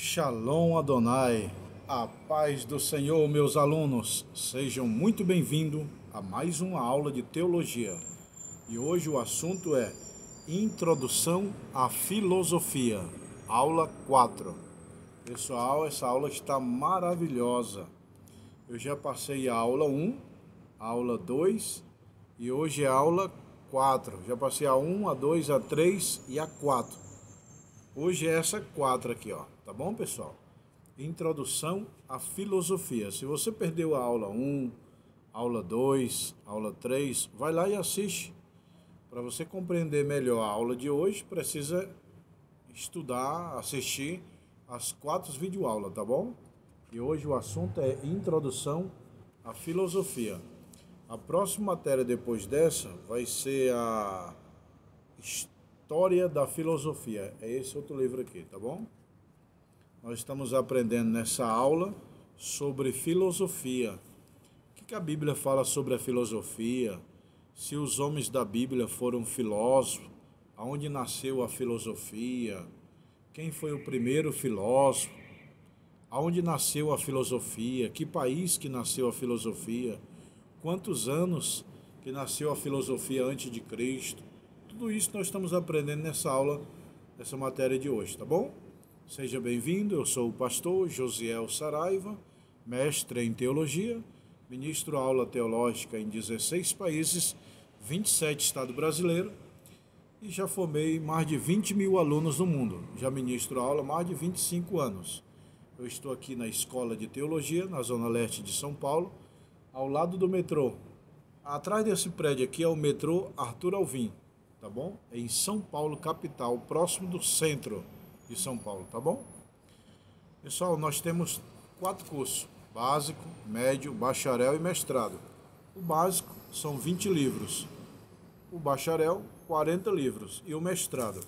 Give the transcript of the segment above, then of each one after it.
Shalom Adonai, a paz do Senhor, meus alunos, sejam muito bem-vindos a mais uma aula de teologia. E hoje o assunto é Introdução à Filosofia, aula 4. Pessoal, essa aula está maravilhosa. Eu já passei a aula 1, a aula 2 e hoje é a aula 4. Já passei a 1, a 2, a 3 e a 4. Hoje é essa 4 aqui, ó. Tá bom, pessoal? Introdução à filosofia. Se você perdeu a aula 1, aula 2, aula 3, vai lá e assiste. Para você compreender melhor a aula de hoje, precisa estudar, assistir as 4 videoaulas, tá bom? E hoje o assunto é Introdução à Filosofia. A próxima matéria depois dessa vai ser a História da Filosofia. É esse outro livro aqui, tá bom? Nós estamos aprendendo nessa aula sobre filosofia. O que a Bíblia fala sobre a filosofia? Se os homens da Bíblia foram filósofos, aonde nasceu a filosofia? Quem foi o primeiro filósofo? Aonde nasceu a filosofia? Que país que nasceu a filosofia? Quantos anos que nasceu a filosofia antes de Cristo? Tudo isso nós estamos aprendendo nessa aula, nessa matéria de hoje, tá bom? Seja bem-vindo, eu sou o pastor Josiel Saraiva, mestre em teologia, ministro aula teológica em 16 países, 27 estados brasileiros e já formei mais de 20 mil alunos no mundo. Já ministro aula há mais de 25 anos. Eu estou aqui na Escola de Teologia, na Zona Leste de São Paulo, ao lado do metrô. Atrás desse prédio aqui é o metrô Arthur Alvim, tá bom? É em São Paulo, capital, próximo do centro de São Paulo, tá bom? Pessoal, nós temos 4 cursos: básico, médio, bacharel e mestrado. O básico são 20 livros, o bacharel 40 livros e o mestrado.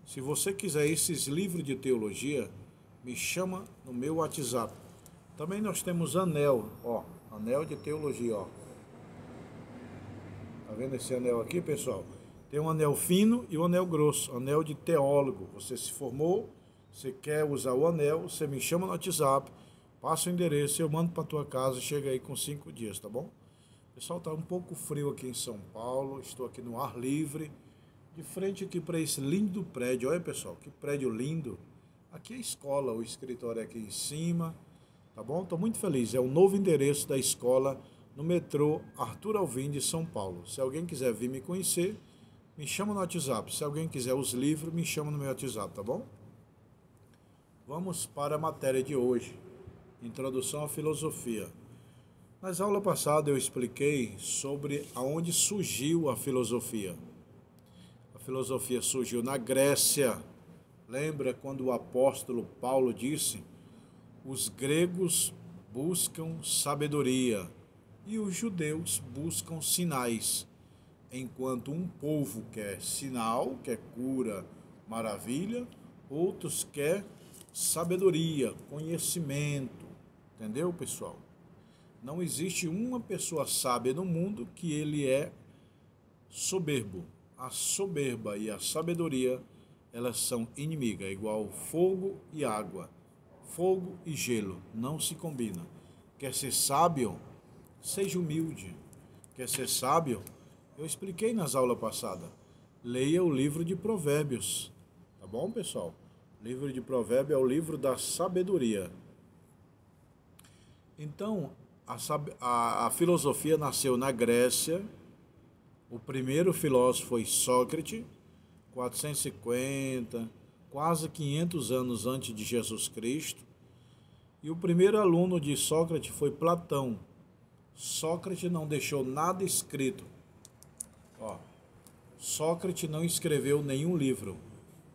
Se você quiser esses livros de teologia, me chama no meu WhatsApp. Também nós temos anel, ó, anel de teologia, ó. Tá vendo esse anel aqui, pessoal? Tem um anel fino e um anel grosso, anel de teólogo. Você se formou, você quer usar o anel, você me chama no WhatsApp, passa o endereço, eu mando para tua casa, chega aí com 5 dias, tá bom? Pessoal, tá um pouco frio aqui em São Paulo, estou aqui no ar livre, de frente aqui para esse lindo prédio. Olha, pessoal, que prédio lindo. Aqui é a escola, o escritório é aqui em cima, tá bom? Estou muito feliz, é o novo endereço da escola no metrô Arthur Alvim de São Paulo. Se alguém quiser vir me conhecer, me chama no WhatsApp. Se alguém quiser os livros, me chama no meu WhatsApp, tá bom? Vamos para a matéria de hoje. Introdução à filosofia. Nas aulas passadas eu expliquei sobre aonde surgiu a filosofia. A filosofia surgiu na Grécia. Lembra quando o apóstolo Paulo disse: os gregos buscam sabedoria e os judeus buscam sinais. Enquanto um povo quer sinal, quer cura, maravilha, outros quer sabedoria, conhecimento. Entendeu, pessoal? Não existe uma pessoa sábia no mundo que ele é soberbo. A soberba e a sabedoria, elas são inimigas, igual fogo e água. Fogo e gelo não se combinam. Quer ser sábio? Seja humilde. Quer ser sábio? Eu expliquei nas aulas passadas. Leia o livro de Provérbios. Tá bom, pessoal? O livro de Provérbios é o livro da sabedoria. Então, a filosofia nasceu na Grécia. O primeiro filósofo foi Sócrates, 450, quase 500 anos antes de Jesus Cristo. E o primeiro aluno de Sócrates foi Platão. Sócrates não deixou nada escrito. Ó, Sócrates não escreveu nenhum livro,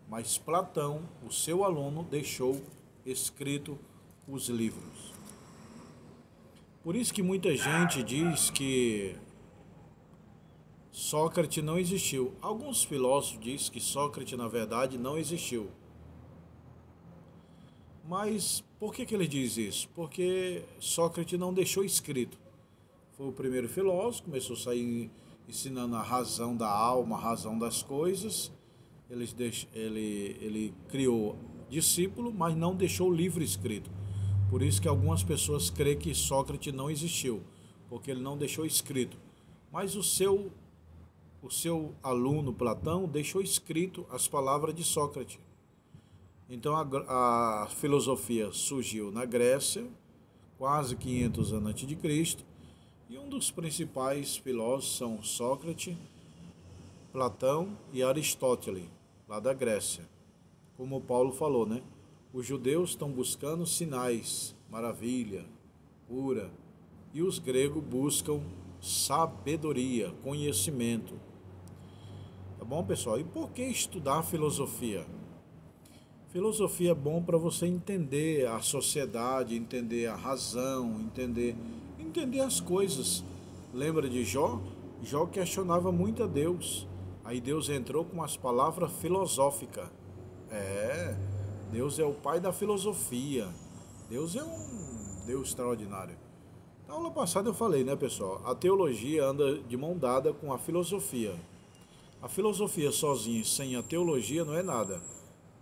mas Platão, o seu aluno, deixou escrito os livros. Por isso que muita gente diz que Sócrates não existiu. Alguns filósofos dizem que Sócrates, na verdade, não existiu. Mas por que ele diz isso? Porque Sócrates não deixou escrito. Foi o primeiro filósofo, começou a sair ensinando a razão da alma, a razão das coisas. Ele criou discípulo, mas não deixou o livro escrito. Por isso que algumas pessoas creem que Sócrates não existiu, porque ele não deixou escrito. Mas o seu aluno Platão deixou escrito as palavras de Sócrates. Então a filosofia surgiu na Grécia, quase 500 anos antes de Cristo, e um dos principais filósofos são Sócrates, Platão e Aristóteles, lá da Grécia. Como o Paulo falou, né? Os judeus estão buscando sinais, maravilha, cura, e os gregos buscam sabedoria, conhecimento. Tá bom, pessoal? E por que estudar filosofia? Filosofia é bom para você entender a sociedade, entender a razão, entender as coisas. Lembra de Jó? Jó questionava muito a Deus. Aí Deus entrou com as palavras filosóficas. Deus é o pai da filosofia. Deus é um Deus extraordinário. Na aula passada eu falei, né, pessoal? A teologia anda de mão dada com a filosofia. A filosofia sozinha, sem a teologia, não é nada.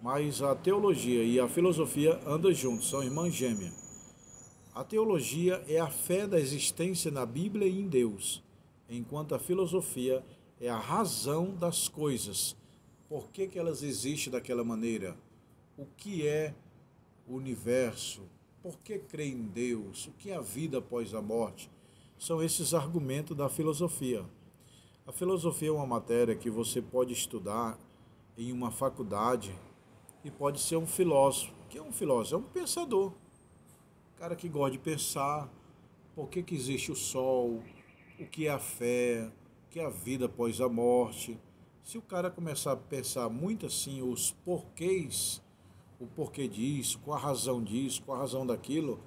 Mas a teologia e a filosofia andam juntos, são irmãs gêmeas. A teologia é a fé da existência na Bíblia e em Deus, enquanto a filosofia é a razão das coisas. Por que elas existem daquela maneira? O que é o universo? Por que crer em Deus? O que é a vida após a morte? São esses argumentos da filosofia. A filosofia é uma matéria que você pode estudar em uma faculdade e pode ser um filósofo. O que é um filósofo? É um pensador. Cara que gosta de pensar por que existe o sol, o que é a fé, o que é a vida após a morte. Se o cara começar a pensar muito assim, os porquês, o porquê disso, qual a razão disso, qual a razão daquilo,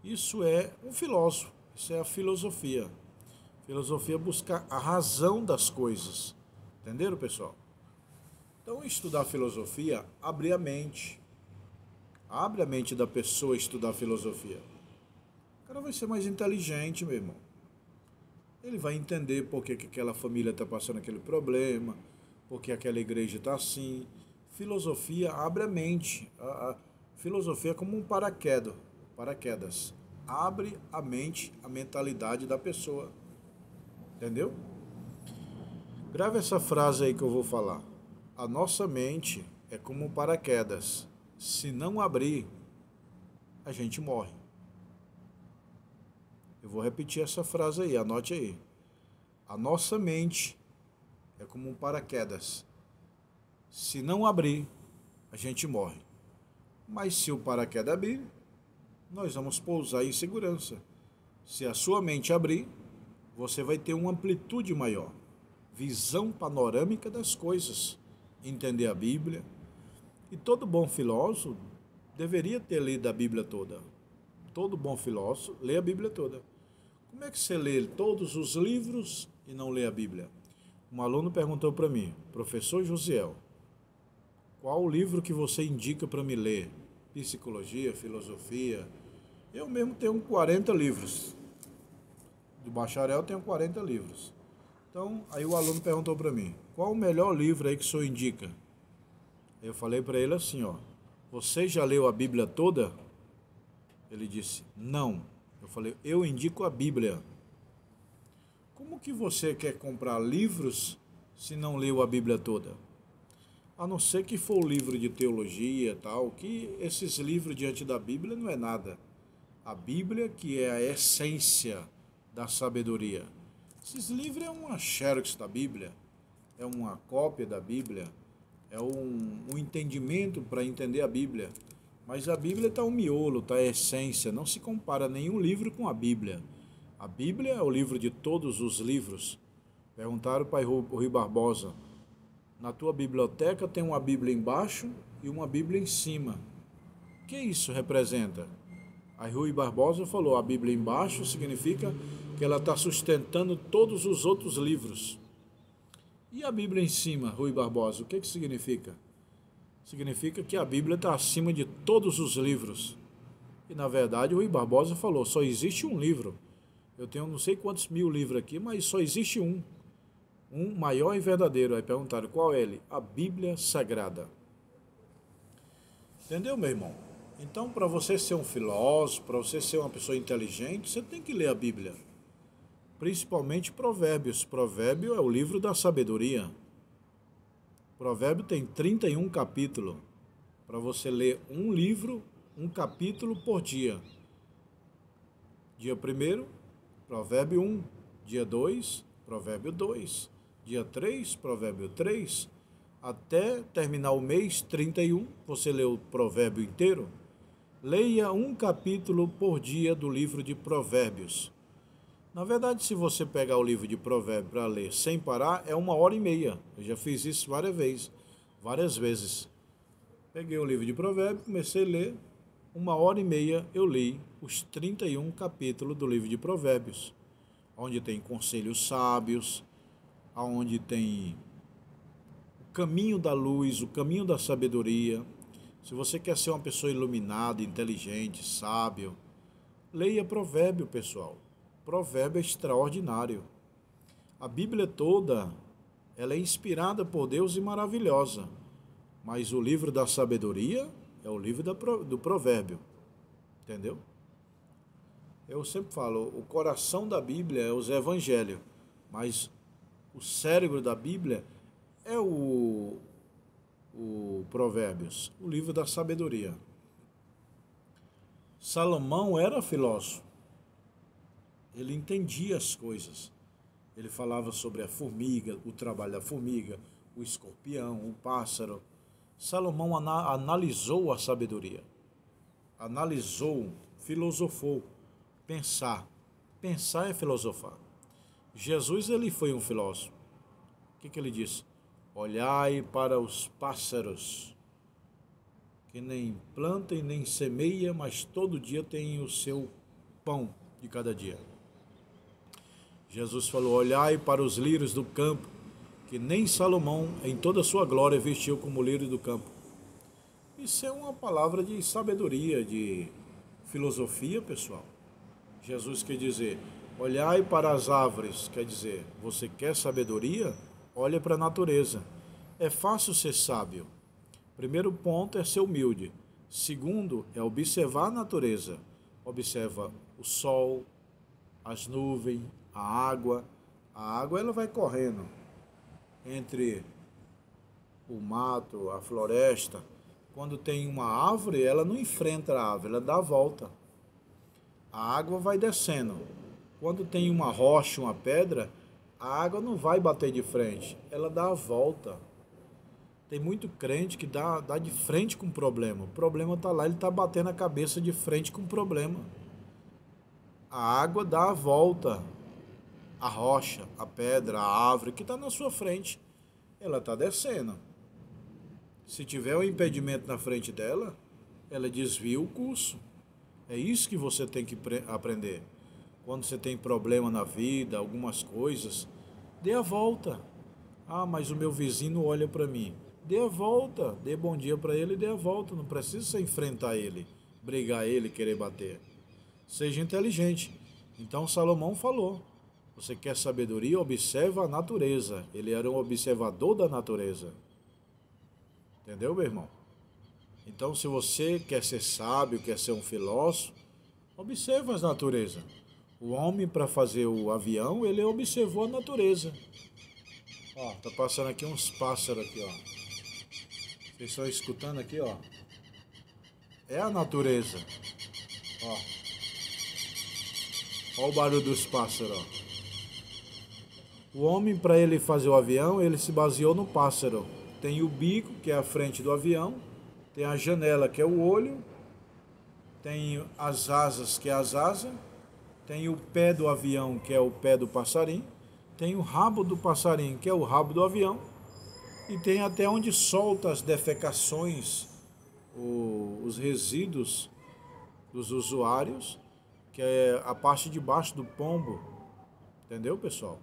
isso é um filósofo, isso é a filosofia. Filosofia é buscar a razão das coisas. Entenderam, pessoal? Então, estudar filosofia abre a mente. Abre a mente da pessoa estudar filosofia. O cara vai ser mais inteligente, meu irmão. Ele vai entender por que aquela família está passando aquele problema, por que aquela igreja está assim. Filosofia abre a mente. A filosofia é como um paraquedas. Abre a mente, a mentalidade da pessoa. Entendeu? Grave essa frase aí que eu vou falar. A nossa mente é como um paraquedas. Se não abrir, a gente morre. Eu vou repetir essa frase aí, anote aí. A nossa mente é como um paraquedas. Se não abrir, a gente morre. Mas se o paraquedas abrir, nós vamos pousar em segurança. Se a sua mente abrir, você vai ter uma amplitude maior, visão panorâmica das coisas, entender a Bíblia. E todo bom filósofo deveria ter lido a Bíblia toda. Todo bom filósofo lê a Bíblia toda. Como é que você lê todos os livros e não lê a Bíblia? Um aluno perguntou para mim, professor Josiel, qual o livro que você indica para me ler? Psicologia, filosofia. Eu mesmo tenho 40 livros. De bacharel eu tenho 40 livros. Então, aí o aluno perguntou para mim, qual o melhor livro aí que o senhor indica? Eu falei para ele assim, ó, você já leu a Bíblia toda? Ele disse, não. Eu falei, eu indico a Bíblia. Como que você quer comprar livros se não leu a Bíblia toda? A não ser que for o livro de teologia e tal, que esses livros diante da Bíblia não é nada. A Bíblia que é a essência da sabedoria. Esses livros é uma xerox da Bíblia, é uma cópia da Bíblia, é um entendimento para entender a Bíblia. Mas a Bíblia está o miolo, está a essência, não se compara nenhum livro com a Bíblia. A Bíblia é o livro de todos os livros. Perguntaram para o Rui Barbosa, na tua biblioteca tem uma Bíblia embaixo e uma Bíblia em cima. O que isso representa? Aí Rui Barbosa falou, a Bíblia embaixo significa que ela está sustentando todos os outros livros. E a Bíblia em cima, Rui Barbosa, o que significa? Significa que a Bíblia está acima de todos os livros. E na verdade o Rui Barbosa falou, só existe um livro. Eu tenho não sei quantos mil livros aqui, mas só existe um. Um maior e verdadeiro. Aí perguntaram, qual é ele? A Bíblia Sagrada. Entendeu, meu irmão? Então, para você ser um filósofo, para você ser uma pessoa inteligente, você tem que ler a Bíblia. Principalmente Provérbios. Provérbio é o livro da sabedoria. Provérbio tem 31 capítulos. Para você ler um livro, um capítulo por dia. Dia 1º, Provérbio 1. Dia 2, Provérbio 2. Dia 3, Provérbio 3. Até terminar o mês 31, você lê o provérbio inteiro. Leia um capítulo por dia do livro de Provérbios. Na verdade, se você pegar o livro de Provérbios para ler sem parar, é 1h30. Eu já fiz isso várias vezes. Peguei o livro de Provérbios, comecei a ler. 1h30 eu li os 31 capítulos do livro de Provérbios, onde tem conselhos sábios, onde tem o caminho da luz, o caminho da sabedoria. Se você quer ser uma pessoa iluminada, inteligente, sábio, leia Provérbio, pessoal. Provérbio é extraordinário. A Bíblia toda, ela é inspirada por Deus e maravilhosa. Mas o livro da sabedoria é o livro do Provérbio. Entendeu? Eu sempre falo, o coração da Bíblia é os evangelhos, mas o cérebro da Bíblia é o Provérbios, o livro da sabedoria. Salomão era filósofo. Ele entendia as coisas. Ele falava sobre a formiga, o trabalho da formiga, o escorpião, o pássaro. Salomão analisou a sabedoria. Analisou, filosofou. Pensar. Pensar é filosofar. Jesus, ele foi um filósofo. O que ele disse? Olhai para os pássaros, que nem planta e nem semeia, mas todo dia tem o seu pão de cada dia. Jesus falou, olhai para os lírios do campo, que nem Salomão, em toda a sua glória, vestiu como lírio do campo. Isso é uma palavra de sabedoria, de filosofia, pessoal. Jesus quer dizer, olhai para as árvores, quer dizer, você quer sabedoria? Olha para a natureza. É fácil ser sábio. Primeiro ponto é ser humilde. Segundo é observar a natureza. Observa o sol, as nuvens, a água. A água ela vai correndo entre o mato, a floresta. Quando tem uma árvore, ela não enfrenta a árvore, ela dá a volta. A água vai descendo. Quando tem uma rocha, uma pedra, a água não vai bater de frente, ela dá a volta. Tem muito crente que dá de frente com o problema. O problema está lá, ele está batendo a cabeça de frente com o problema. A água dá a volta. A rocha, a pedra, a árvore que está na sua frente, ela está descendo. Se tiver um impedimento na frente dela, ela desvia o curso. É isso que você tem que aprender. Quando você tem problema na vida, algumas coisas, dê a volta. Ah, mas o meu vizinho olha para mim. Dê a volta, dê bom dia para ele e dê a volta. Não precisa você enfrentar ele, brigar ele, querer bater. Seja inteligente. Então Salomão falou, você quer sabedoria? Observa a natureza. Ele era um observador da natureza. Entendeu, meu irmão? Então, se você quer ser sábio, quer ser um filósofo, observa as naturezas. O homem, para fazer o avião, ele observou a natureza. Ó, tá passando aqui uns pássaros aqui, ó. Vocês estão escutando aqui, ó. É a natureza. Ó. Ó o barulho dos pássaros, ó. O homem, para ele fazer o avião, ele se baseou no pássaro. Tem o bico, que é a frente do avião. Tem a janela, que é o olho. Tem as asas, que é as asas. Tem o pé do avião, que é o pé do passarinho. Tem o rabo do passarinho, que é o rabo do avião. E tem até onde solta as defecações, os resíduos dos usuários, que é a parte de baixo do pombo. Entendeu, pessoal?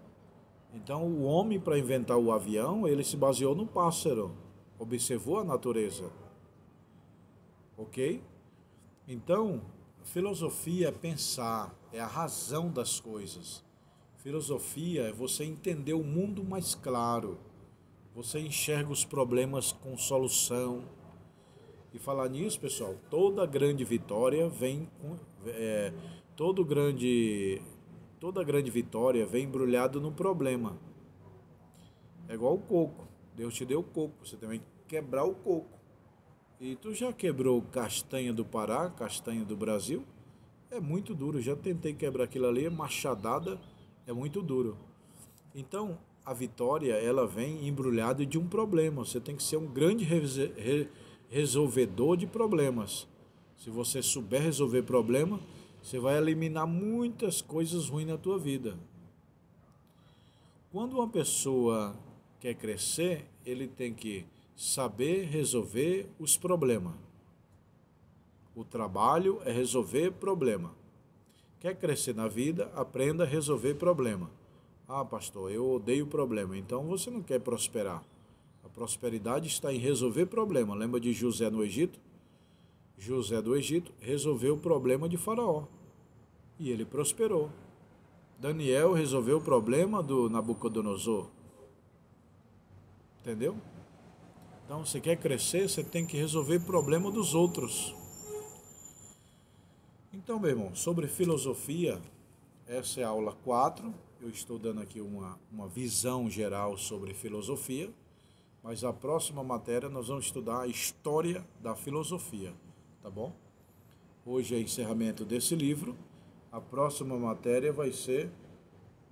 Então, o homem, para inventar o avião, ele se baseou no pássaro. Observou a natureza. Ok? Então, filosofia é pensar, é a razão das coisas. Filosofia é você entender o mundo mais claro. Você enxerga os problemas com solução. E falar nisso, pessoal, toda grande vitória vem com, todo grande, toda grande vitória vem embrulhado no problema. É igual o coco. Deus te deu o coco, você também tem que quebrar o coco. E tu já quebrou castanha do Pará, castanha do Brasil? É muito duro. Já tentei quebrar aquilo ali, machadada, é muito duro. Então, a vitória, ela vem embrulhada de um problema. Você tem que ser um grande resolvedor de problemas. Se você souber resolver problema, você vai eliminar muitas coisas ruins na tua vida. Quando uma pessoa quer crescer, ele tem que saber resolver os problemas. O trabalho é resolver problema. Quer crescer na vida, aprenda a resolver problema. Ah, pastor, eu odeio problema. Então você não quer prosperar. A prosperidade está em resolver problema. Lembra de José no Egito? José do Egito resolveu o problema de Faraó. E ele prosperou. Daniel resolveu o problema do Nabucodonosor. Entendeu? Então, você quer crescer, você tem que resolver o problema dos outros. Então, meu irmão, sobre filosofia, essa é a aula 4. Eu estou dando aqui uma visão geral sobre filosofia, mas a próxima matéria nós vamos estudar a história da filosofia, tá bom? Hoje é encerramento desse livro. A próxima matéria vai ser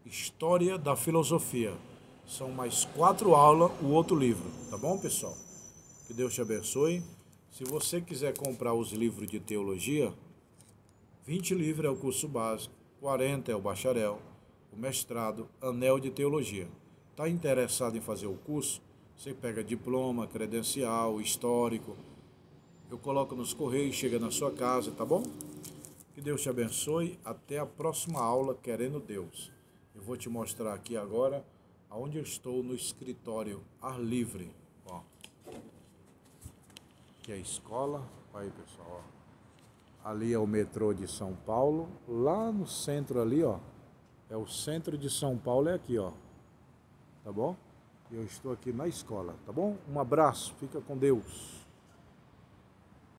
História da Filosofia. São mais 4 aulas o outro livro, tá bom, pessoal? Que Deus te abençoe. Se você quiser comprar os livros de teologia, 20 livros é o curso básico, 40 é o bacharel, o mestrado, anel de teologia. Está interessado em fazer o curso? Você pega diploma, credencial, histórico. Eu coloco nos correios, chega na sua casa, tá bom? Que Deus te abençoe. Até a próxima aula, querendo Deus. Eu vou te mostrar aqui agora aonde eu estou no escritório ar livre. Ó. Aqui é a escola. Aí, pessoal, ó. Ali é o metrô de São Paulo. Lá no centro ali, ó. É o centro de São Paulo, é aqui, ó. Tá bom? Eu estou aqui na escola, tá bom? Um abraço, fica com Deus.